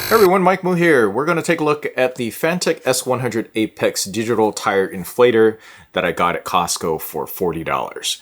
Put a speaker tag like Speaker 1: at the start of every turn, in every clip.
Speaker 1: Hey everyone, Mike Moo here. We're going to take a look at the Fanttik S100 Apex digital tire inflator that I got at Costco for $40.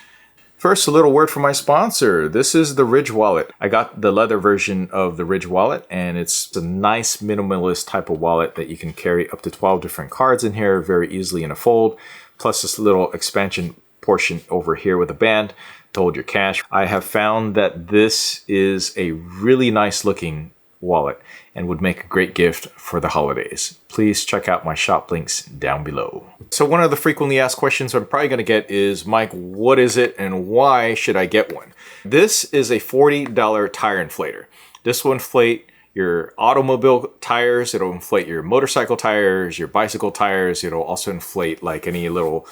Speaker 1: First, a little word from my sponsor. This is the Ridge wallet. I got the leather version of the Ridge wallet, and it's a nice minimalist type of wallet that you can carry up to 12 different cards in here very easily in a fold, plus this little expansion portion over here with a band to hold your cash. I have found that this is a really nice looking wallet and would make a great gift for the holidays. Please check out my shop links down below. So one of the frequently asked questions I'm probably going to get is, Mike, what is it and why should I get one? This is a $40 tire inflator. This will inflate your automobile tires, it'll inflate your motorcycle tires, your bicycle tires, it'll also inflate like any little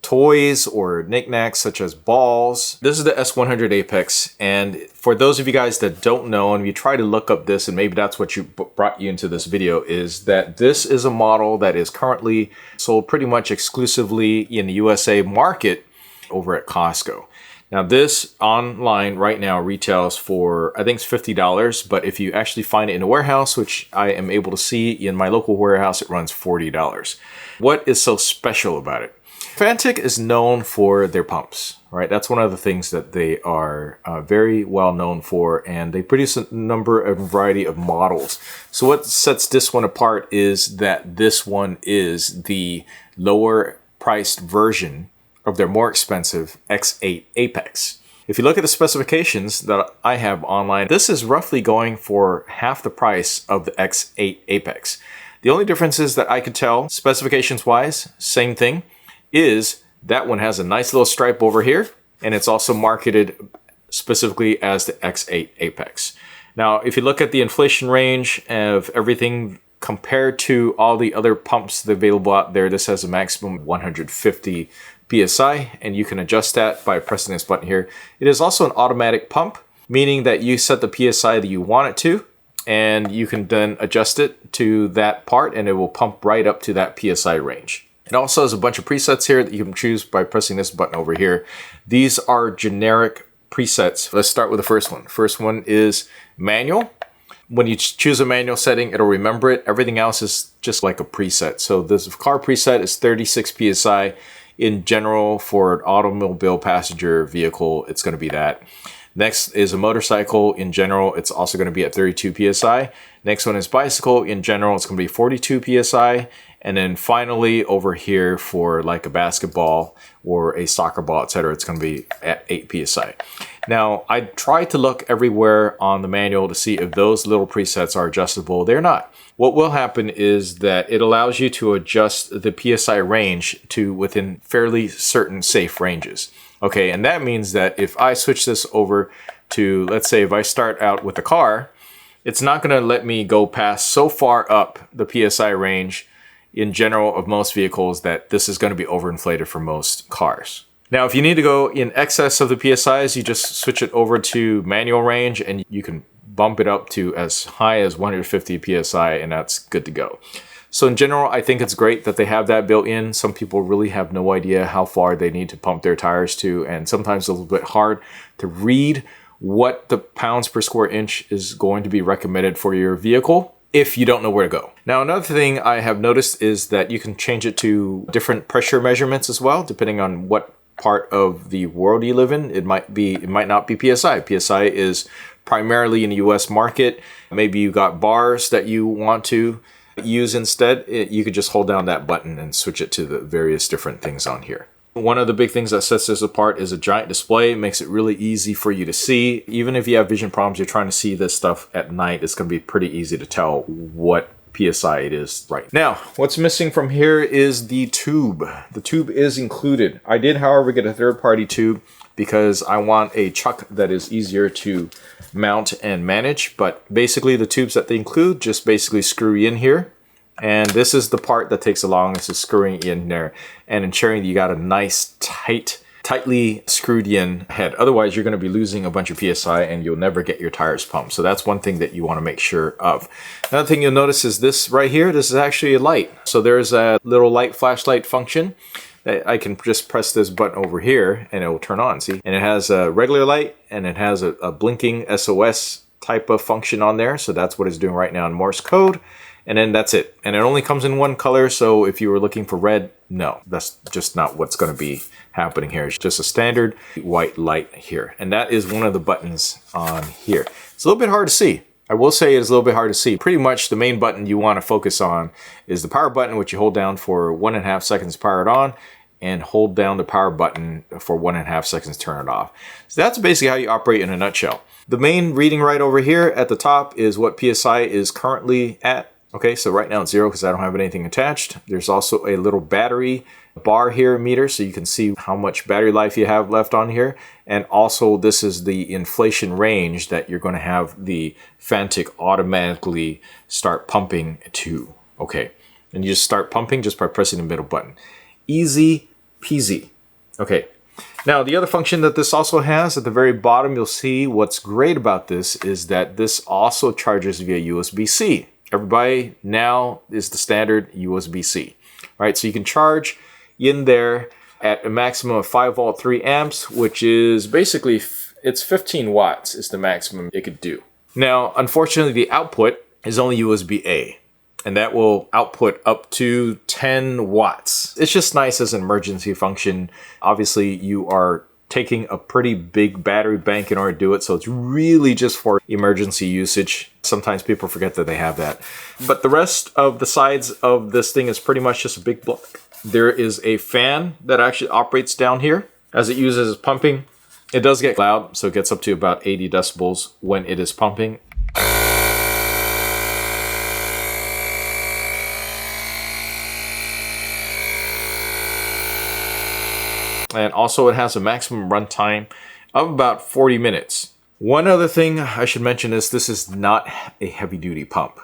Speaker 1: toys or knickknacks such as balls. This is the S100 Apex, and for those of you guys that don't know and you try to look up this, and maybe that's what brought you into this video, is that this is a model that is currently sold pretty much exclusively in the USA market over at Costco. Now this online right now retails for, I think it's $50, but if you actually find it in a warehouse, which I am able to see in my local warehouse, it runs $40. What is so special about it? Fanttik is known for their pumps, right? That's one of the things that they are very well known for, and they produce a number and variety of models. So what sets this one apart is that this one is the lower priced version of their more expensive X8 Apex. If you look at the specifications that I have online, this is roughly going for half the price of the X8 Apex. The only differences that I could tell, specifications wise, same thing, is that one has a nice little stripe over here, and it's also marketed specifically as the X8 Apex. Now, if you look at the inflation range of everything compared to all the other pumps that are available out there, this has a maximum of 150 PSI, and you can adjust that by pressing this button here. It is also an automatic pump, meaning that you set the PSI that you want it to, and you can then adjust it to that part, and it will pump right up to that PSI range. It also has a bunch of presets here that you can choose by pressing this button over here. These are generic presets. Let's start with the first one. First one is manual. When you choose a manual setting, it'll remember it. Everything else is just like a preset. So this car preset is 36 PSI. In general, for an automobile passenger vehicle, it's going to be that. Next is a motorcycle. In general, it's also going to be at 32 PSI. Next one is bicycle. In general, it's going to be 42 PSI. And then finally over here for like a basketball or a soccer ball, etc., it's going to be at 8 PSI. Now, I tried to look everywhere on the manual to see if those little presets are adjustable. They're not. What will happen is that it allows you to adjust the PSI range to within fairly certain safe ranges. Okay, and that means that if I switch this over to, let's say if I start out with a car, it's not going to let me go past so far up the PSI range in general of most vehicles that this is going to be overinflated for most cars. Now, if you need to go in excess of the PSIs, you just switch it over to manual range and you can bump it up to as high as 150 PSI, and that's good to go. So in general, I think it's great that they have that built in. Some people really have no idea how far they need to pump their tires to, and sometimes it's a little bit hard to read what the pounds per square inch is going to be recommended for your vehicle if you don't know where to go. Now, another thing I have noticed is that you can change it to different pressure measurements as well, depending on what part of the world you live in. It might not be PSI. PSI is primarily in the US market. Maybe you got bars that you want to use instead. You could just hold down that button and switch it to the various different things on here. One of the big things that sets this apart is a giant display. It makes it really easy for you to see. Even if you have vision problems, you're trying to see this stuff at night, it's going to be pretty easy to tell what PSI it is right now. What's missing from here is the tube. The tube is included. I did, however, get a third-party tube because I want a chuck that is easier to mount and manage. But basically, the tubes that they include just basically screw in here. And this is the part that takes the longest, is screwing in there and ensuring that you got a nice, tightly screwed in head. Otherwise, you're going to be losing a bunch of PSI and you'll never get your tires pumped. So that's one thing that you want to make sure of. Another thing you'll notice is this right here. This is actually a light. So there's a little light flashlight function that I can just press this button over here and it will turn on. See, and it has a regular light and it has a blinking SOS type of function on there. So that's what it's doing right now in Morse code. And then that's it. And it only comes in one color. So if you were looking for red, no, that's just not what's going to be happening here. It's just a standard white light here. And that is one of the buttons on here. It's a little bit hard to see. I will say it's a little bit hard to see. Pretty much the main button you want to focus on is the power button, which you hold down for 1.5 seconds to power it on, and hold down the power button for 1.5 seconds to turn it off. So that's basically how you operate in a nutshell. The main reading right over here at the top is what PSI is currently at. Okay, so right now it's 0 because I don't have anything attached. There's also a little battery bar here meter, so you can see how much battery life you have left on here. And also this is the inflation range that you're going to have the Fanttik automatically start pumping to. Okay, and you just start pumping just by pressing the middle button. Easy peasy. Okay, now the other function that this also has at the very bottom, you'll see what's great about this is that this also charges via USB-C. Everybody now is the standard USB-C. All right, so you can charge in there at a maximum of 5 volt 3 amps, which is basically, it's 15 watts is the maximum it could do. Now, unfortunately, the output is only USB-A, and that will output up to 10 watts. It's just nice as an emergency function. Obviously, you are taking a pretty big battery bank in order to do it, so it's really just for emergency usage. Sometimes people forget that they have that. But the rest of the sides of this thing is pretty much just a big block. There is a fan that actually operates down here as it uses pumping. It does get loud, so it gets up to about 80 decibels when it is pumping. And also it has a maximum runtime of about 40 minutes. One other thing I should mention is this is not a heavy duty pump.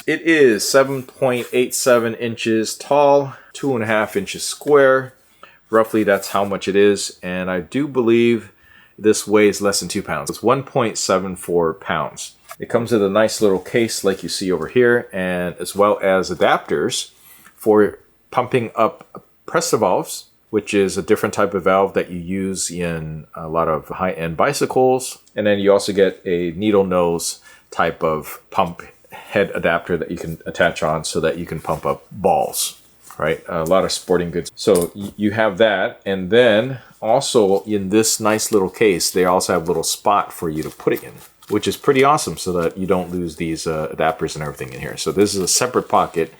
Speaker 1: It is 7.87 inches tall, 2.5 inches square. Roughly that's how much it is. And I do believe this weighs less than 2 pounds. It's 1.74 pounds. It comes with a nice little case like you see over here, and as well as adapters for pumping up pressure valves, which is a different type of valve that you use in a lot of high-end bicycles. And then you also get a needle nose type of pump head adapter that you can attach on so that you can pump up balls, right? A lot of sporting goods. So you have that. And then also in this nice little case, they also have a little spot for you to put it in, which is pretty awesome so that you don't lose these adapters and everything in here. So this is a separate pocket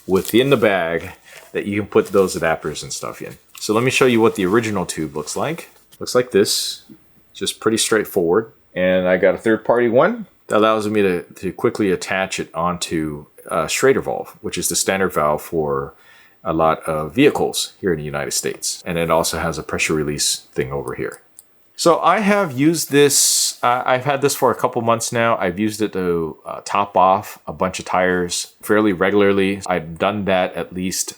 Speaker 1: within the bag that you can put those adapters and stuff in. So let me show you what the original tube looks like. Looks like this, just pretty straightforward. And I got a third-party one that allows me to quickly attach it onto a Schrader valve, which is the standard valve for a lot of vehicles here in the United States. And it also has a pressure release thing over here. So I have used this, I've had this for a couple months now. I've used it to top off a bunch of tires fairly regularly. I've done that at least,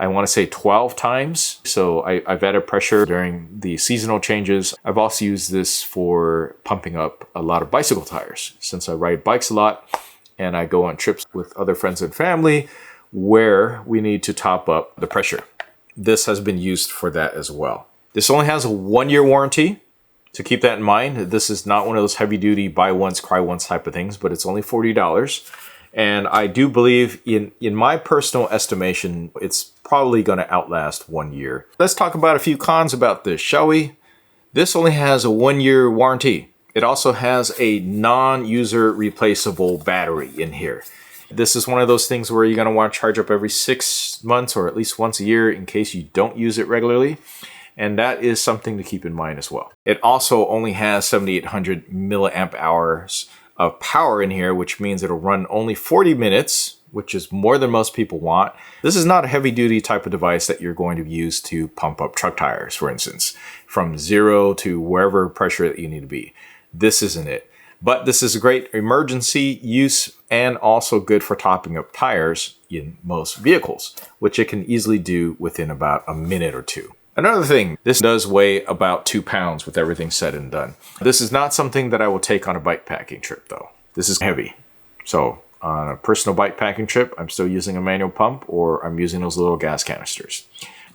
Speaker 1: I want to say 12 times. So I've added pressure during the seasonal changes. I've also used this for pumping up a lot of bicycle tires since I ride bikes a lot and I go on trips with other friends and family where we need to top up the pressure. This has been used for that as well. This only has a 1-year warranty. So keep that in mind. This is not one of those heavy duty buy once, cry once type of things, but it's only $40. And I do believe in my personal estimation, it's probably going to outlast 1 year. Let's talk about a few cons about this, shall we? This only has a 1-year warranty. It also has a non-user replaceable battery in here. This is one of those things where you're going to want to charge up every 6 months or at least once a year in case you don't use it regularly. And that is something to keep in mind as well. It also only has 7,800 milliamp hours of power in here, which means it'll run only 40 minutes, which is more than most people want. This is not a heavy duty type of device that you're going to use to pump up truck tires, for instance, from 0 to wherever pressure that you need to be. This isn't it. But this is a great emergency use and also good for topping up tires in most vehicles, which it can easily do within about a minute or two. Another thing, this does weigh about 2 pounds with everything said and done. This is not something that I will take on a bike packing trip though. This is heavy. So on a personal bike packing trip, I'm still using a manual pump or I'm using those little gas canisters.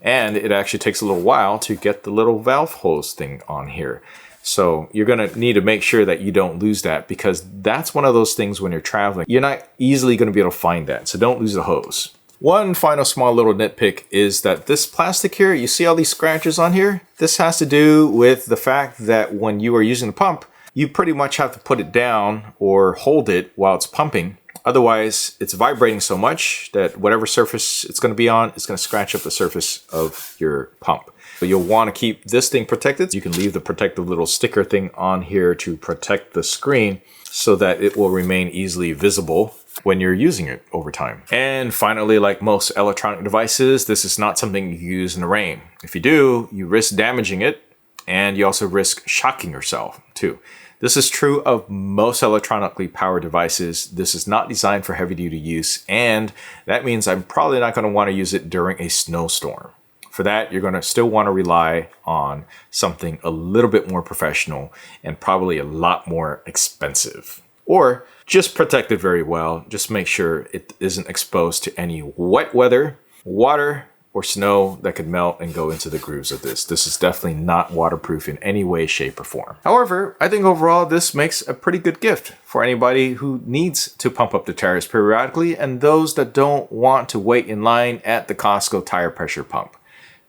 Speaker 1: And it actually takes a little while to get the little valve hose thing on here. So you're gonna need to make sure that you don't lose that, because that's one of those things when you're traveling, you're not easily gonna be able to find that. So don't lose the hose. One final small little nitpick is that this plastic here, you see all these scratches on here? This has to do with the fact that when you are using the pump, you pretty much have to put it down or hold it while it's pumping. Otherwise, it's vibrating so much that whatever surface it's going to be on, it's going to scratch up the surface of your pump. But you'll want to keep this thing protected. You can leave the protective little sticker thing on here to protect the screen so that it will remain easily visible when you're using it over time. And finally, like most electronic devices, this is not something you use in the rain. If you do, you risk damaging it, and you also risk shocking yourself too. This is true of most electronically powered devices. This is not designed for heavy duty use, and that means I'm probably not going to want to use it during a snowstorm. For that, you're going to still want to rely on something a little bit more professional and probably a lot more expensive. Or just protect it very well. Just make sure it isn't exposed to any wet weather, water, or snow that could melt and go into the grooves of this. This is definitely not waterproof in any way, shape, or form. However, I think overall this makes a pretty good gift for anybody who needs to pump up the tires periodically and those that don't want to wait in line at the Costco tire pressure pump.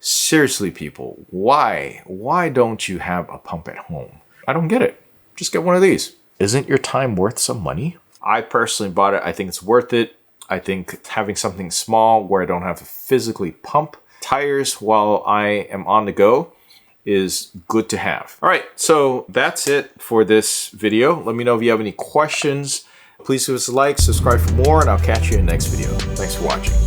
Speaker 1: Seriously, people, why? Why don't you have a pump at home? I don't get it. Just get one of these. Isn't your time worth some money? I personally bought it. I think it's worth it. I think having something small where I don't have to physically pump tires while I am on the go is good to have. All right, so that's it for this video. Let me know if you have any questions. Please give us a like, subscribe for more, and I'll catch you in the next video. Thanks for watching.